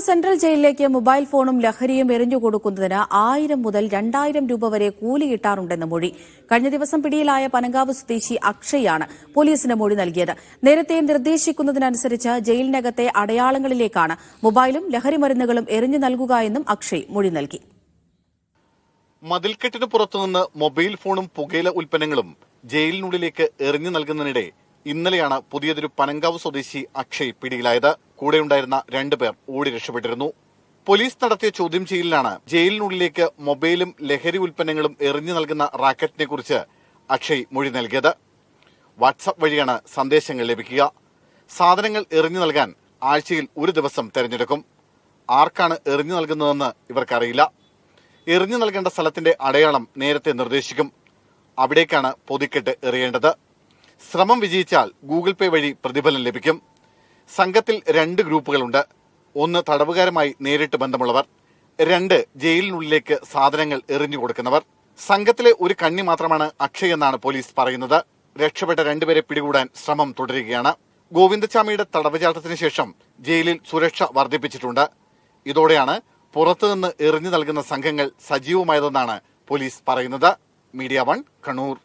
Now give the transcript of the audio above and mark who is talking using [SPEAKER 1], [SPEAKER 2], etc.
[SPEAKER 1] Central ജയിലിലേക്ക് mobile ഫോണും ലഹരിയും എറിഞ്ഞുകൊടുക്കുന്നതിന് 1000 മുതൽ 2000 രൂപ വരെ കൂലി കിട്ടാറുണ്ടെന്ന് മൊഴി. കഴിഞ്ഞ ദിവസം പിടിയിലായ പനങ്കാവ് സ്വദേശി അക്ഷയാണ് പോലീസിന് മൊഴി നൽകിയത്. നേരത്തെ നിർദ്ദേശിക്കുന്നതിനനുസരിച്ച് ജയിലിനകത്തെ അടയാളങ്ങളിലേക്കാണ് മൊബൈലും ലഹരിമരുന്നുകളും എറിഞ്ഞു നൽകുക എന്നും അക്ഷയ് മൊഴി നൽകി.
[SPEAKER 2] മതിൽക്കെട്ടിന് പുറത്തുനിന്ന് മൊബൈൽ ഫോണും പുകയില ഉൽപ്പന്നങ്ങളും ജയിലിനുള്ളിലേക്ക് എറിഞ്ഞു നൽകുന്നതിനിടെ ഇന്നലെയാണ് പുതിയതൊരു പനങ്കാവ് സ്വദേശി അക്ഷയ് പിടിയിലായത്. കൂടെയുണ്ടായിരുന്ന 2 പേർ ഓടി രക്ഷപ്പെട്ടിരുന്നു. പോലീസ് നടത്തിയ ചോദ്യം ചെയ്യലിലാണ് ജയിലിനുള്ളിലേക്ക് മൊബൈലും ലഹരി ഉൽപ്പന്നങ്ങളും എറിഞ്ഞു നൽകുന്ന റാക്കറ്റിനെ കുറിച്ച് അക്ഷയ് മൊഴി നൽകിയത്. വാട്സാപ്പ് വഴിയാണ് സന്ദേശങ്ങൾ ലഭിക്കുക. സാധനങ്ങൾ എറിഞ്ഞു നൽകാൻ ആഴ്ചയിൽ 1 ദിവസം തെരഞ്ഞെടുക്കും. ആർക്കാണ് എറിഞ്ഞു നൽകുന്നതെന്ന് ഇവർക്കറിയില്ല. എറിഞ്ഞു നൽകേണ്ട സ്ഥലത്തിന്റെ അടയാളം നേരത്തെ നിർദ്ദേശിക്കും. അവിടേക്കാണ് പൊതിക്കെട്ട് എറിയേണ്ടത്. ശ്രമം വിജയിച്ചാൽ ഗൂഗിൾ പേ വഴി പ്രതിഫലം ലഭിക്കും. സംഘത്തിൽ 2 ഗ്രൂപ്പുകളുണ്ട്. 1 തടവുകാരുമായി നേരിട്ട് ബന്ധമുള്ളവർ, 2 ജയിലിനുള്ളിലേക്ക് സാധനങ്ങൾ എറിഞ്ഞു കൊടുക്കുന്നവർ. സംഘത്തിലെ ഒരു കണ്ണി മാത്രമാണ് അക്ഷയ് എന്നാണ് പോലീസ് പറയുന്നത്. രക്ഷപ്പെട്ട 2 പേരെ പിടികൂടാൻ ശ്രമം തുടരുകയാണ്. ഗോവിന്ദച്ചാമിയുടെ തടവുചാട്ടത്തിന് ശേഷം ജയിലിൽ സുരക്ഷ വർദ്ധിപ്പിച്ചിട്ടുണ്ട്. ഇതോടെയാണ് പുറത്തുനിന്ന് എറിഞ്ഞു നൽകുന്ന സംഘങ്ങൾ സജീവമായതെന്നാണ് പോലീസ് പറയുന്നത്. മീഡിയ 1 കണ്ണൂർ.